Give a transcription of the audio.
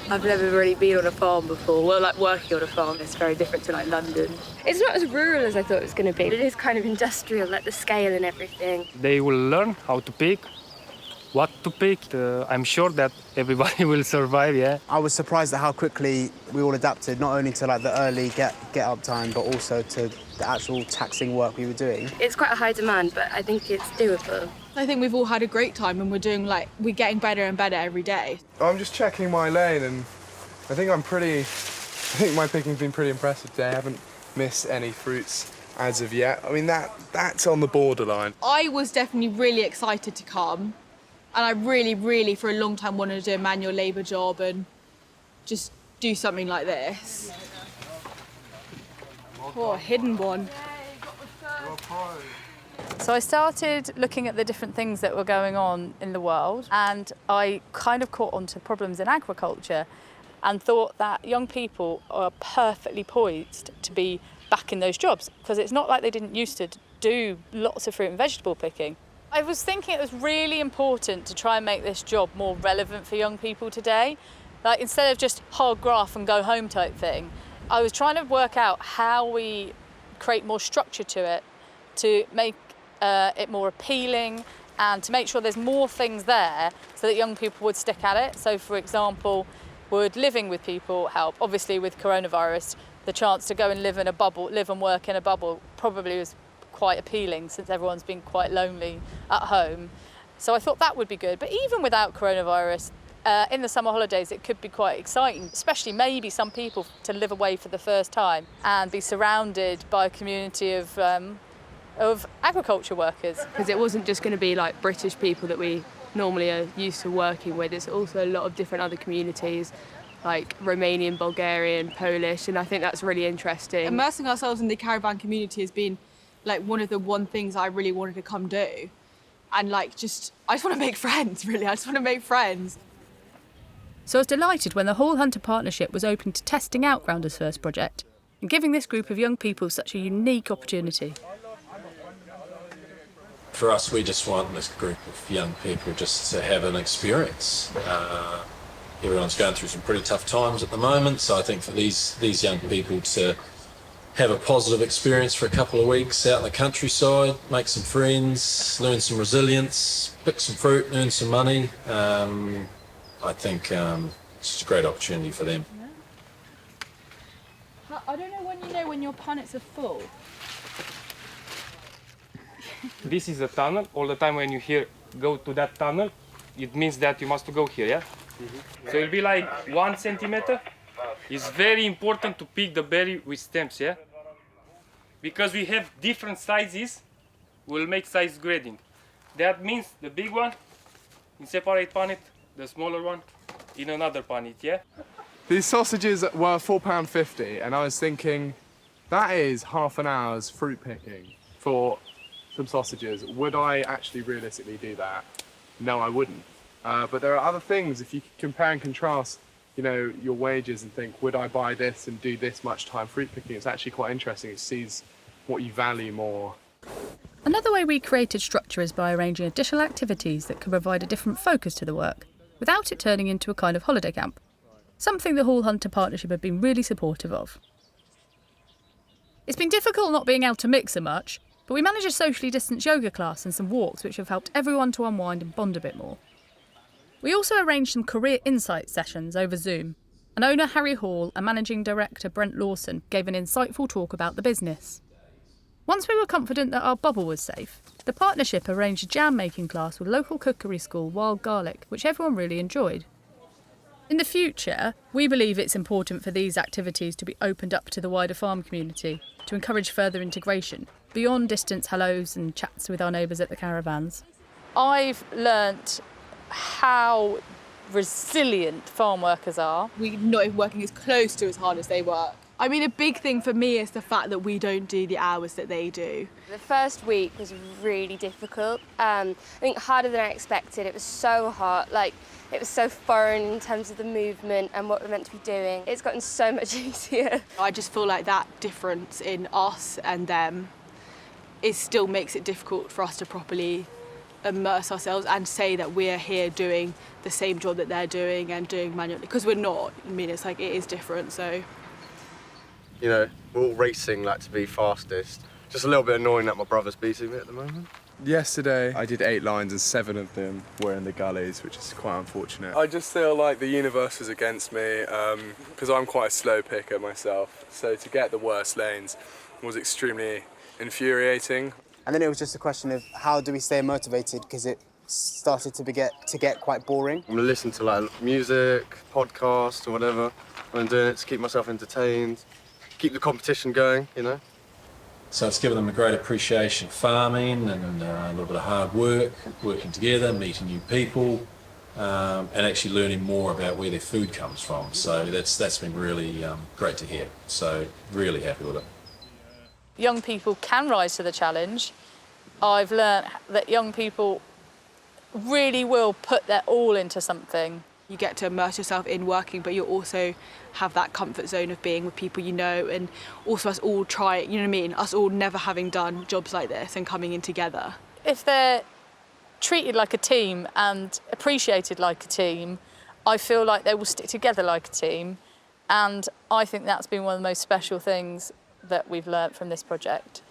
I've never really been on a farm before. Well, like working on a farm is very different to like London. It's not as rural as I thought it was going to be. It is kind of industrial, like the scale and everything. They will learn how to pick, what to pick. I'm sure that everybody will survive, yeah. I was surprised at how quickly we all adapted, not only to like the early get-up time, but also to the actual taxing work we were doing. It's quite a high demand, but I think it's doable. I think we've all had a great time and we're getting better and better every day. I'm just checking my lane and I think my picking's been pretty impressive today. I haven't missed any fruits as of yet. I mean, that's on the borderline. I was definitely really excited to come. And I really, for a long time, wanted to do a manual labour job and just do something like this. Oh, a hidden one. So I started looking at the different things that were going on in the world, and I kind of caught on to problems in agriculture and thought that young people are perfectly poised to be back in those jobs, because it's not like they didn't used to do lots of fruit and vegetable picking. I was thinking it was really important to try and make this job more relevant for young people today. Like, instead of just hard graft and go home type thing, I was trying to work out how we create more structure to it, to make it more appealing and to make sure there's more things there so that young people would stick at it. So, for example, would living with people help? Obviously, with coronavirus, the chance to go and live in a bubble, live and work in a bubble probably was quite appealing since everyone's been quite lonely at home. So I thought that would be good. But even without coronavirus, in the summer holidays, it could be quite exciting, especially maybe some people to live away for the first time and be surrounded by a community of agriculture workers. Because it wasn't just going to be like British people that we normally are used to working with. It's also a lot of different other communities, like Romanian, Bulgarian, Polish, and I think that's really interesting. Immersing ourselves in the caravan community has been like one things I really wanted to come do. And I just want to make friends, really. I just want to make friends. So I was delighted when the Hall Hunter Partnership was open to testing out Grounder's first project and giving this group of young people such a unique opportunity. For us, we just want this group of young people just to have an experience. Everyone's going through some pretty tough times at the moment, so I think for these young people to have a positive experience for a couple of weeks out in the countryside, make some friends, learn some resilience, pick some fruit, earn some money. I think it's just a great opportunity for them. I don't know when your punnets are full. This is a tunnel. All the time when you hear go to that tunnel, it means that you must go here, yeah? Mm-hmm. So it'll be like 1 centimeter. It's very important to pick the berry with stems, yeah? Because we have different sizes, we'll make size grading. That means the big one in separate punnet, the smaller one in another punnet, yeah? These sausages were £4.50, and I was thinking, that is half an hour's fruit picking for some sausages. Would I actually realistically do that? No, I wouldn't. But there are other things, if you compare and contrast, your wages and think, would I buy this and do this much time fruit picking? It's actually quite interesting. It sees what you value more. Another way we created structure is by arranging additional activities that can provide a different focus to the work, without it turning into a kind of holiday camp. Something the Hall Hunter Partnership have been really supportive of. It's been difficult not being able to mix so much, but we managed a socially distanced yoga class and some walks which have helped everyone to unwind and bond a bit more. We also arranged some career insight sessions over Zoom, and owner Harry Hall and managing director Brent Lawson gave an insightful talk about the business. Once we were confident that our bubble was safe, the partnership arranged a jam-making class with local cookery school Wild Garlic, which everyone really enjoyed. In the future, we believe it's important for these activities to be opened up to the wider farm community to encourage further integration, beyond distance hellos and chats with our neighbours at the caravans. I've learnt how resilient farm workers are. We're not even working as close to as hard as they work. I mean, a big thing for me is the fact that we don't do the hours that they do. The first week was really difficult. I think harder than I expected. It was so hot, it was so foreign in terms of the movement and what we're meant to be doing. It's gotten so much easier. I just feel like that difference in us and them still makes it difficult for us to properly immerse ourselves and say that we're here doing the same job that they're doing and doing manually, because we're not. I mean, it's like, it is different, so. You know, we're all racing like to be fastest. Just a little bit annoying that my brother's beating me at the moment. Yesterday, I did 8 lines and 7 of them were in the gullies, which is quite unfortunate. I just feel like the universe was against me because I'm quite a slow picker myself. So to get the worst lanes was extremely infuriating. And then it was just a question of how do we stay motivated, because it started to get quite boring. I'm gonna listen to like music, podcasts or whatever when I'm doing it to keep myself entertained, keep the competition going, you know. So it's given them a great appreciation of farming and a little bit of hard work, working together, meeting new people, and actually learning more about where their food comes from. So that's been really great to hear. So really happy with it. Young people can rise to the challenge. I've learnt that young people really will put their all into something. You get to immerse yourself in working, but you also have that comfort zone of being with people you know, and also us all trying, you know what I mean? Us all never having done jobs like this and coming in together. If they're treated like a team and appreciated like a team, I feel like they will stick together like a team. And I think that's been one of the most special things that we've learnt from this project.